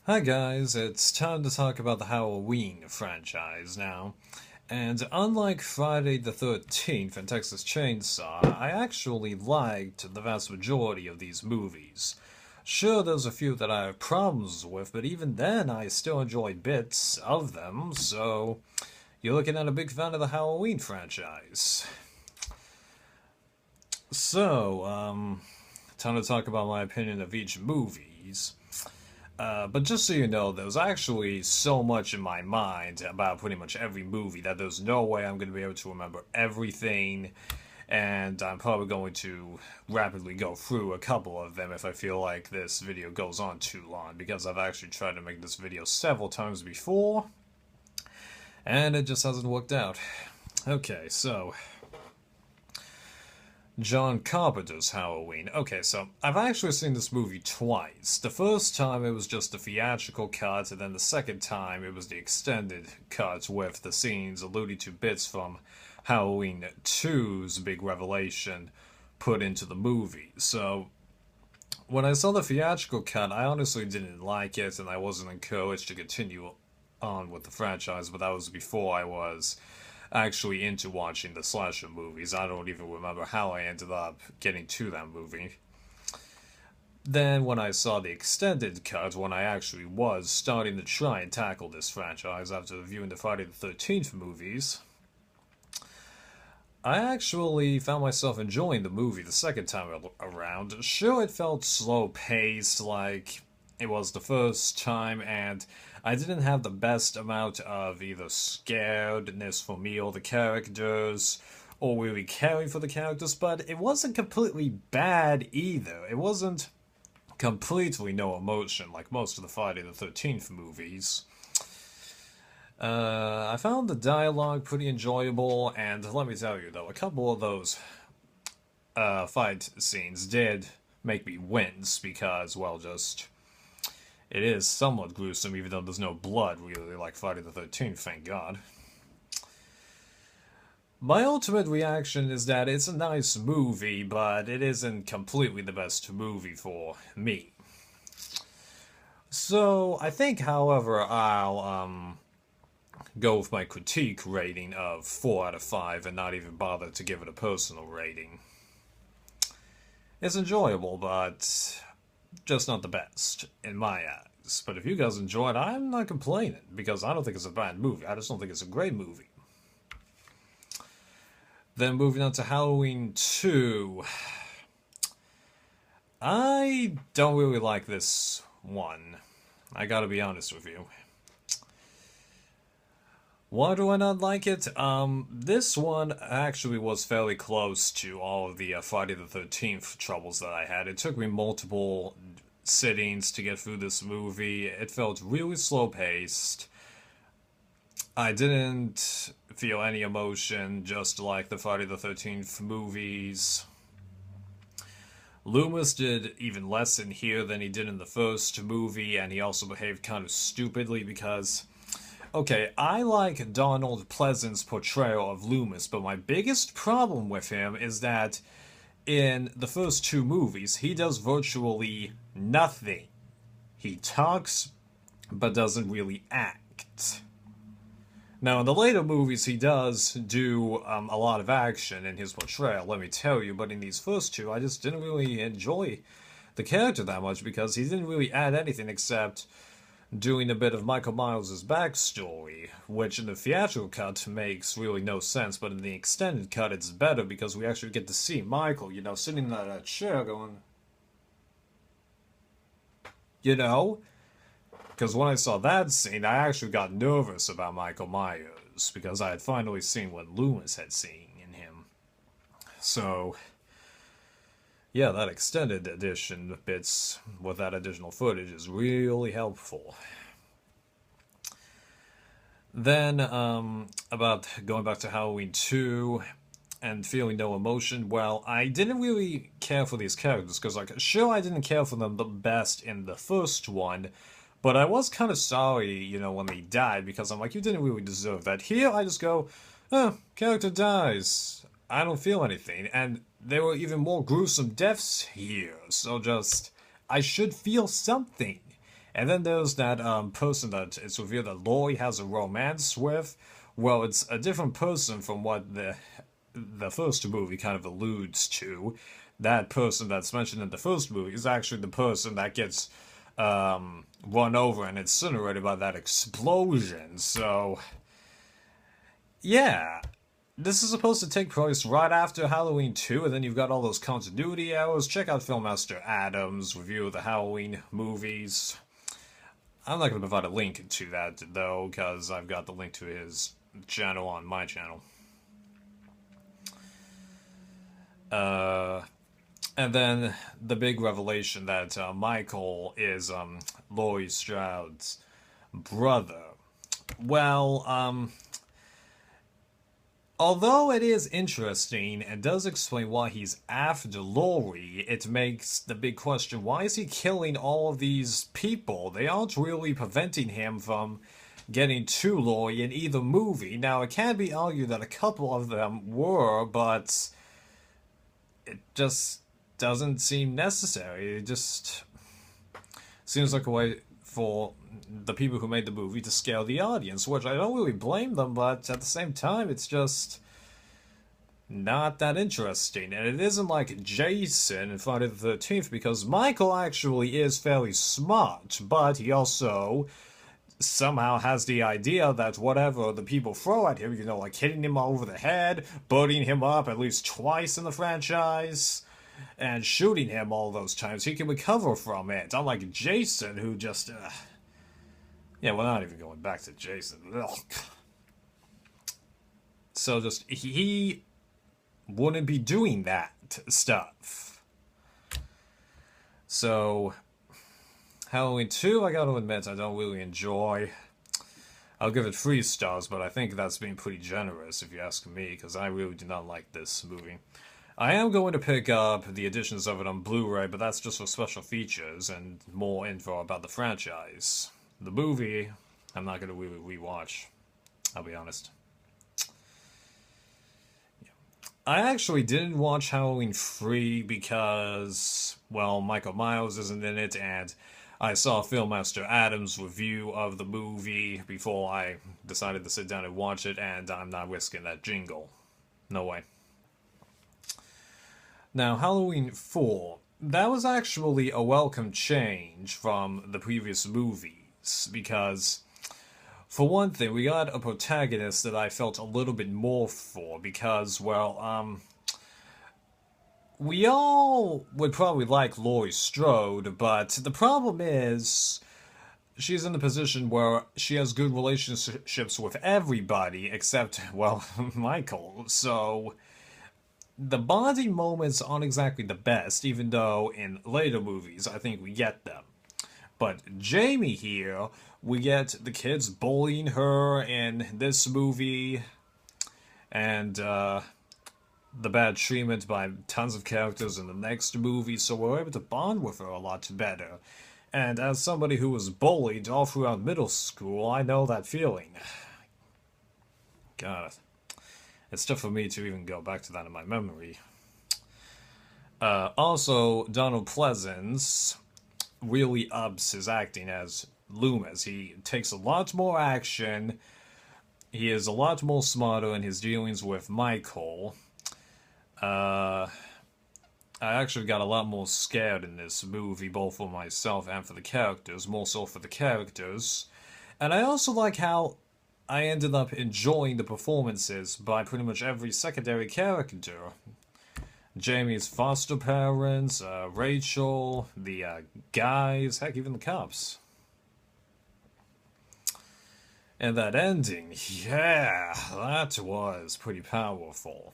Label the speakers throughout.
Speaker 1: Hi guys, it's time to talk about the Halloween franchise now. And unlike Friday the 13th and Texas Chainsaw, I actually liked the vast majority of these movies. Sure, there's a few that I have problems with, but even then I still enjoyed bits of them, so you're looking at a big fan of the Halloween franchise. So, time to talk about my opinion of each movies. But just so you know, there's actually so much in my mind about pretty much every movie that there's no way I'm going to be able to remember everything, and I'm probably going to rapidly go through a couple of them if I feel like this video goes on too long, because I've actually tried to make this video several times before, and it just hasn't worked out. Okay, so John Carpenter's Halloween. Okay, so I've actually seen this movie twice. The first time it was just the theatrical cut, and then the second time it was the extended cut with the scenes alluding to bits from Halloween 2's big revelation put into the movie. So when I saw the theatrical cut, I honestly didn't like it, and I wasn't encouraged to continue on with the franchise, but that was before I was actually into watching the slasher movies. I don't even remember how I ended up getting to that movie. Then, when I saw the extended cut, when I actually was starting to try and tackle this franchise after viewing the Friday the 13th movies, I actually found myself enjoying the movie the second time around. Sure, it felt slow paced, like it was the first time, and I didn't have the best amount of either scaredness for me or the characters, or really caring for the characters, but it wasn't completely bad either. It wasn't completely no emotion like most of the Friday the 13th movies. I found the dialogue pretty enjoyable, and let me tell you though, a couple of those fight scenes did make me wince because, well, just it is somewhat gruesome, even though there's no blood really like Friday the 13th, thank God. My ultimate reaction is that it's a nice movie, but it isn't completely the best movie for me. So, I think, however, I'll go with my critique rating of 4 out of 5 and not even bother to give it a personal rating. It's enjoyable, but just not the best, in my eyes. But if you guys enjoy it, I'm not complaining, because I don't think it's a bad movie. I just don't think it's a great movie. Then moving on to Halloween 2. I don't really like this one. I gotta be honest with you. Why do I not like it? This one actually was fairly close to all of the Friday the 13th troubles that I had. It took me multiple sittings to get through this movie. It felt really slow paced. I didn't feel any emotion, just like the Friday the 13th movies. Loomis did even less in here than he did in the first movie, and he also behaved kind of stupidly because, okay, I like Donald Pleasant's portrayal of Loomis, but my biggest problem with him is that in the first two movies, he does virtually nothing. He talks, but doesn't really act. Now, in the later movies, he does do a lot of action in his portrayal, let me tell you, but in these first two, I just didn't really enjoy the character that much because he didn't really add anything except doing a bit of Michael Myers' backstory, which in the theatrical cut makes really no sense, but in the extended cut it's better because we actually get to see Michael, sitting in that chair going, because when I saw that scene, I actually got nervous about Michael Myers, because I had finally seen what Loomis had seen in him. So, yeah, that extended edition bits with that additional footage is really helpful. Then, about going back to Halloween 2 and feeling no emotion, well, I didn't really care for these characters, because, sure, I didn't care for them the best in the first one, but I was kind of sorry, when they died, because I'm like, you didn't really deserve that. Here, I just go, oh, character dies. I don't feel anything. And there were even more gruesome deaths here, so I should feel something. And then there's that person that it's revealed that Laurie has a romance with. Well, it's a different person from what the first movie kind of alludes to. That person that's mentioned in the first movie is actually the person that gets run over and incinerated by that explosion. So, yeah. This is supposed to take place right after Halloween 2, and then you've got all those continuity errors. Check out Filmmaster Adams' review of the Halloween movies. I'm not going to provide a link to that, though, because I've got the link to his channel on my channel. And then the big revelation that Michael is Laurie Strode's brother. Well, although it is interesting and does explain why he's after Laurie, it makes the big question, why is he killing all of these people? They aren't really preventing him from getting to Laurie in either movie. Now, it can be argued that a couple of them were, but it just doesn't seem necessary. It just seems like a way for the people who made the movie to scale the audience, which I don't really blame them, but at the same time, it's just not that interesting. And it isn't like Jason in Friday the 13th, because Michael actually is fairly smart, but he also somehow has the idea that whatever the people throw at him, you know, like hitting him over the head, burning him up at least twice in the franchise, and shooting him all those times, he can recover from it. Unlike Jason, who just... yeah, we're not even going back to Jason. Ugh. So just, he wouldn't be doing that stuff. So, Halloween 2, I gotta admit, I don't really enjoy. I'll give it 3 stars, but I think that's being pretty generous, if you ask me, because I really do not like this movie. I am going to pick up the editions of it on Blu-ray, but that's just for special features and more info about the franchise. The movie, I'm not going to really rewatch, I'll be honest. Yeah. I actually didn't watch Halloween 3 because, well, Michael Myers isn't in it, and I saw Filmmaster Adams' review of the movie before I decided to sit down and watch it, and I'm not risking that jingle. No way. Now, Halloween 4, that was actually a welcome change from the previous movies, because, for one thing, we got a protagonist that I felt a little bit more for, because, well, we all would probably like Laurie Strode, but the problem is, she's in the position where she has good relationships with everybody except, well, Michael, so the bonding moments aren't exactly the best, even though in later movies I think we get them. But Jamie here, we get the kids bullying her in this movie, and the bad treatment by tons of characters in the next movie, so we're able to bond with her a lot better. And as somebody who was bullied all throughout middle school, I know that feeling. God. It's tough for me to even go back to that in my memory. Also, Donald Pleasence really ups his acting as Loomis. He takes a lot more action. He is a lot more smarter in his dealings with Michael. I actually got a lot more scared in this movie, both for myself and for the characters, more so for the characters. And I also like how I ended up enjoying the performances by pretty much every secondary character. Jamie's foster parents, Rachel, the guys, heck, even the cops. And that ending, yeah, that was pretty powerful.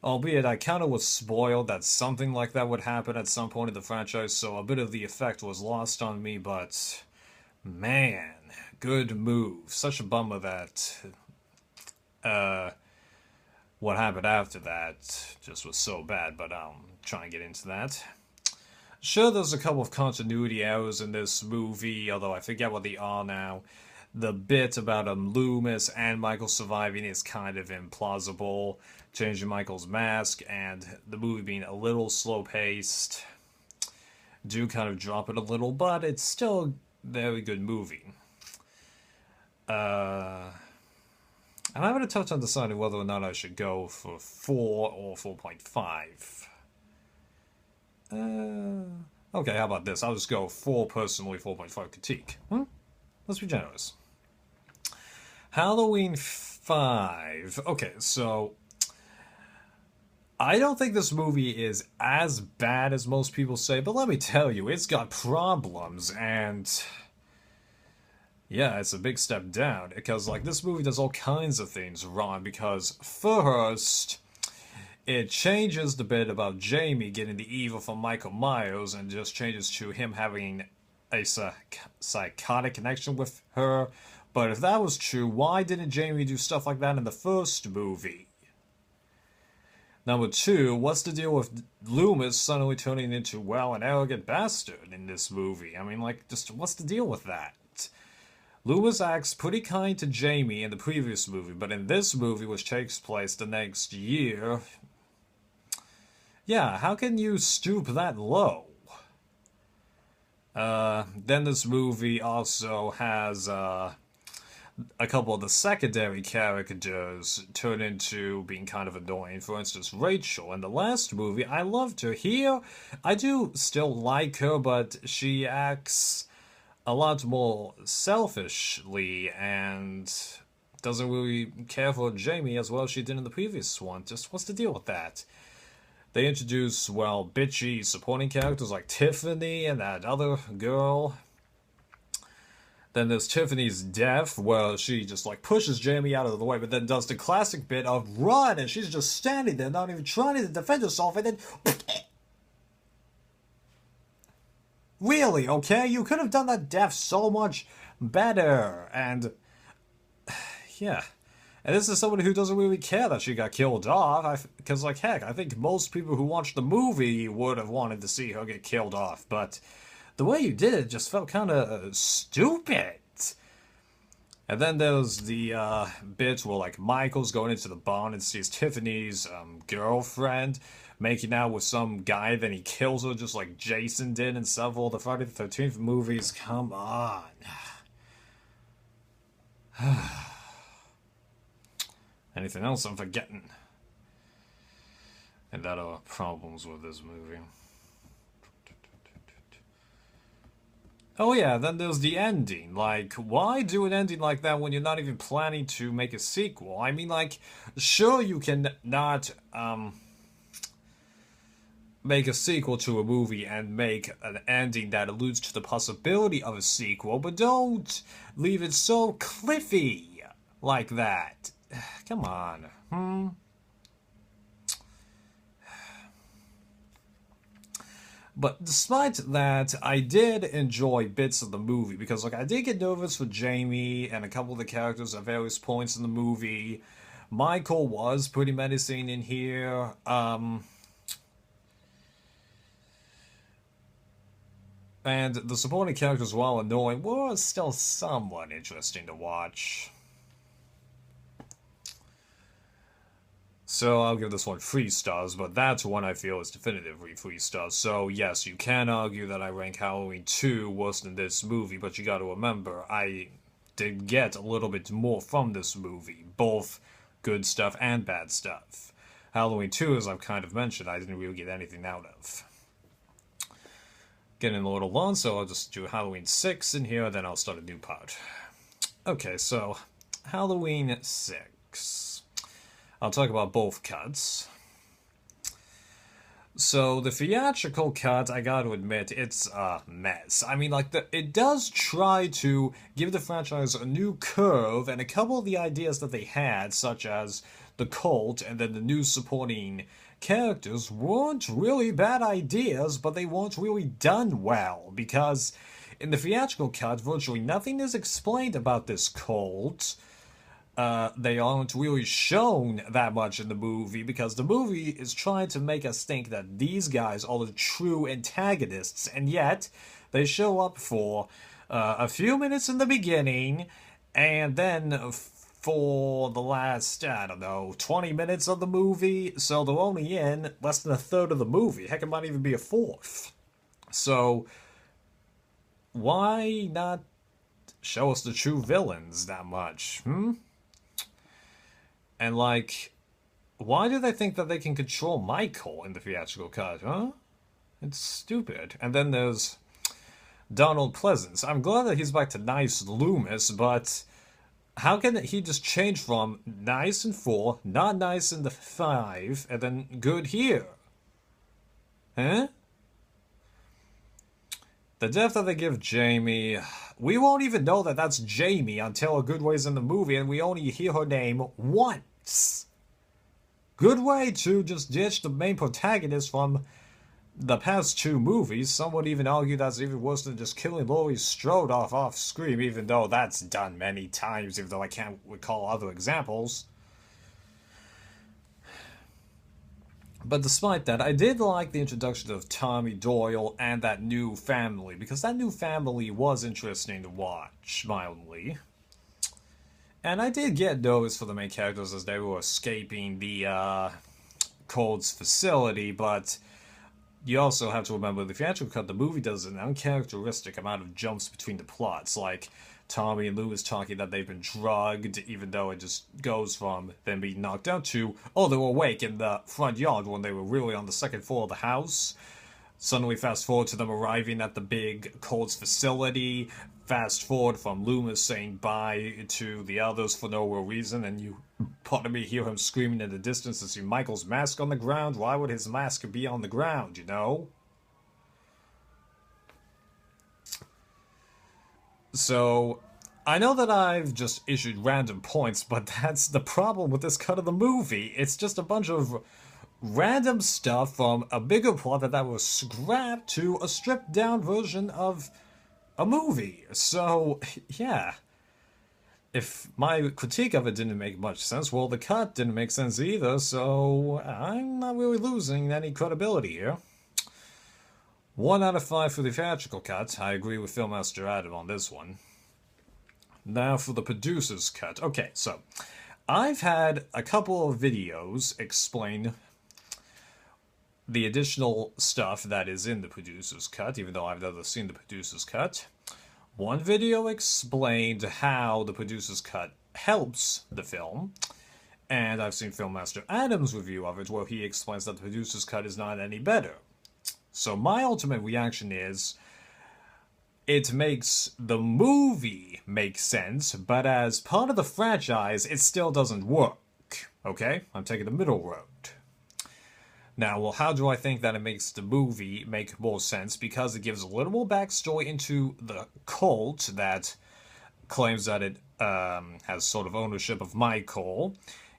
Speaker 1: Albeit I kind of was spoiled that something like that would happen at some point in the franchise, so a bit of the effect was lost on me, but man, good move. Such a bummer that what happened after that just was so bad, but I'll try and get into that. Sure, there's a couple of continuity errors in this movie, although I forget what they are now. The bit about Loomis and Michael surviving is kind of implausible. Changing Michael's mask and the movie being a little slow-paced. do kind of drop it a little, but it's still a very good movie. I'm having a tough time deciding whether or not I should go for 4 or 4.5. Okay, how about this? I'll just go 4 personally, 4.5 critique. Let's be generous. Halloween 5. Okay, so I don't think this movie is as bad as most people say, but let me tell you, it's got problems, and yeah, it's a big step down, because, like, this movie does all kinds of things wrong, because, first, it changes the bit about Jamie getting the evil from Michael Myers, and just changes to him having a psychotic connection with her. But if that was true, why didn't Jamie do stuff like that in the first movie? Number 2, what's the deal with Loomis suddenly turning into, well, an arrogant bastard in this movie? I mean, like, just what's the deal with that? Loomis acts pretty kind to Jamie in the previous movie, but in this movie, which takes place the next year, yeah, how can you stoop that low? Then this movie also has, a couple of the secondary characters turn into being kind of annoying. For instance, Rachel. In the last movie, I loved her. Here, I do still like her, but she acts a lot more selfishly and doesn't really care for Jamie as well as she did in the previous one. Just what's the deal with that? They introduce, well, bitchy supporting characters like Tiffany and that other girl. Then there's Tiffany's death, where she just, like, pushes Jamie out of the way, but then does the classic bit of run, and she's just standing there, not even trying to defend herself, and then... Really, okay? You could have done that death so much better, and... yeah. And this is someone who doesn't really care that she got killed off, because, like, heck, I think most people who watched the movie would have wanted to see her get killed off, but... the way you did it just felt kind of stupid. And then there's the bit where, like, Michael's going into the barn and sees Tiffany's girlfriend making out with some guy, then he kills her just like Jason did in several of the Friday the 13th movies. Come on. Anything else I'm forgetting? And that are problems with this movie. Oh yeah, then there's the ending. Like, why do an ending like that when you're not even planning to make a sequel? I mean, like, sure you can not, make a sequel to a movie and make an ending that alludes to the possibility of a sequel, but don't leave it so cliffy like that. Come on, But despite that, I did enjoy bits of the movie, because, like, I did get nervous for Jamie and a couple of the characters at various points in the movie. Michael was pretty menacing in here. And the supporting characters, while annoying, were still somewhat interesting to watch. So I'll give this one 3 stars, but that's one I feel is definitively 3 stars. So yes, you can argue that I rank Halloween 2 worse than this movie, but you gotta remember, I did get a little bit more from this movie, both good stuff and bad stuff. Halloween 2, as I've kind of mentioned, I didn't really get anything out of. Getting a little long, so I'll just do Halloween 6 in here, then I'll start a new part. Okay, so Halloween 6. I'll talk about both cuts. So, the theatrical cut, I gotta admit, it's a mess. I mean, like, it does try to give the franchise a new curve, and a couple of the ideas that they had, such as the cult and then the new supporting characters, weren't really bad ideas, but they weren't really done well, because in the theatrical cut, virtually nothing is explained about this cult. They aren't really shown that much in the movie, because the movie is trying to make us think that these guys are the true antagonists, and yet they show up for a few minutes in the beginning, and then for the last, I don't know, 20 minutes of the movie, so they're only in less than a third of the movie. Heck, it might even be a fourth. So, why not show us the true villains that much? Hmm? And, like, why do they think that they can control Michael in the theatrical cut, huh? It's stupid. And then there's Donald Pleasance. I'm glad that he's back to nice Loomis, but how can he just change from nice in 4, not nice in the 5, and then good here? Huh? The death that they give Jamie, we won't even know that that's Jamie until Goodway's in the movie, and we only hear her name once. Good way to just ditch the main protagonist from the past 2 movies. Some would even argue that's even worse than just killing Laurie Strode off screen, even though that's done many times, even though I can't recall other examples. But despite that, I did like the introduction of Tommy Doyle and that new family, because that new family was interesting to watch, mildly. And I did get those for the main characters as they were escaping the Cold's facility, but you also have to remember the theatrical cut, the movie does an uncharacteristic amount of jumps between the plots, like Tommy and Lewis talking that they've been drugged, even though it just goes from them being knocked out to, oh, they were awake in the front yard when they were really on the second floor of the house. Suddenly fast forward to them arriving at the big Cold's facility. Fast forward from Loomis saying bye to the others for no real reason, and you part of me hear him screaming in the distance to see Michael's mask on the ground. Why would his mask be on the ground, you know? So, I know that I've just issued random points, but that's the problem with this cut of the movie. It's just a bunch of random stuff from a bigger plot that was scrapped to a stripped down version of a movie. So, yeah. If my critique of it didn't make much sense, well, the cut didn't make sense either, so I'm not really losing any credibility here. 1 out of 5 for the theatrical cut. I agree with Filmmaster Adam on this one. Now for the producer's cut. Okay, so I've had a couple of videos explain the additional stuff that is in the producer's cut, even though I've never seen the producer's cut. One video explained how the producer's cut helps the film, and I've seen Filmmaster Adam's review of it where he explains that the producer's cut is not any better. So my ultimate reaction is, it makes the movie make sense, but as part of the franchise, it still doesn't work. Okay? I'm taking the middle road. Now, well, how do I think that it makes the movie make more sense? Because it gives a little more backstory into the cult that claims that it has sort of ownership of Michael,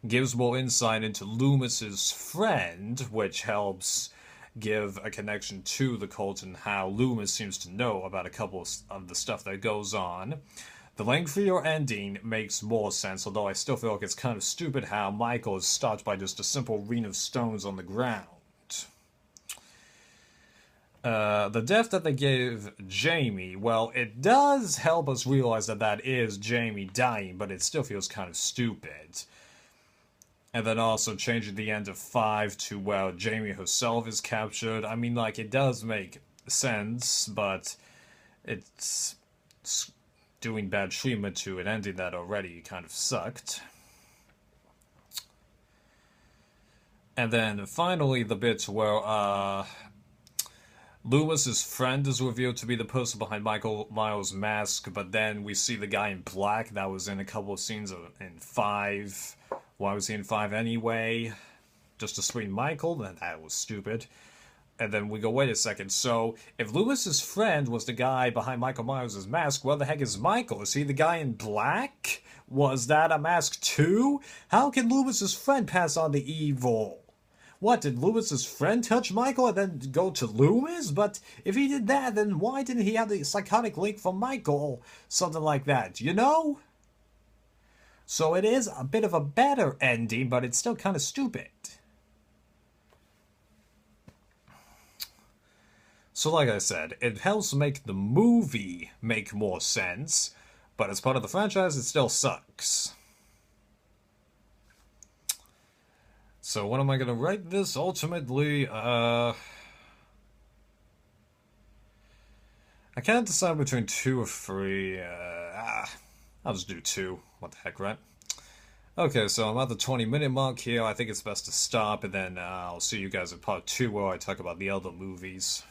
Speaker 1: gives more insight into Loomis's friend, which helps give a connection to the cult and how Loomis seems to know about a couple of the stuff that goes on. The lengthier ending makes more sense, although I still feel like it's kind of stupid how Michael is stopped by just a simple ring of stones on the ground. The death that they gave Jamie, well, it does help us realize that that is Jamie dying, but it still feels kind of stupid. And then also changing the end of 5 to, well, Jamie herself is captured. I mean, like, it does make sense, but it's doing bad treatment to an ending that already kind of sucked. And then finally the bit where Loomis's friend is revealed to be the person behind Michael Myers' mask, but then we see the guy in black that was in a couple of scenes in 5. Why was he in 5 anyway? Just to screen Michael? Then that was stupid. And then we go, wait a second, so if Loomis's friend was the guy behind Michael Myers' mask, where the heck is Michael? Is he the guy in black? Was that a mask too? How can Loomis's friend pass on the evil? What, did Loomis's friend touch Michael and then go to Loomis? But if he did that, then why didn't he have the psychotic link from Michael? Something like that, you know? So it is a bit of a better ending, but it's still kind of stupid. So like I said, it helps make the movie make more sense, but as part of the franchise, it still sucks. So what am I gonna rate this? Ultimately, I can't decide between two or three. I'll just do two. What the heck, right? Okay, so I'm at the 20-minute mark here. I think it's best to stop, and then I'll see you guys in part two where I talk about the other movies.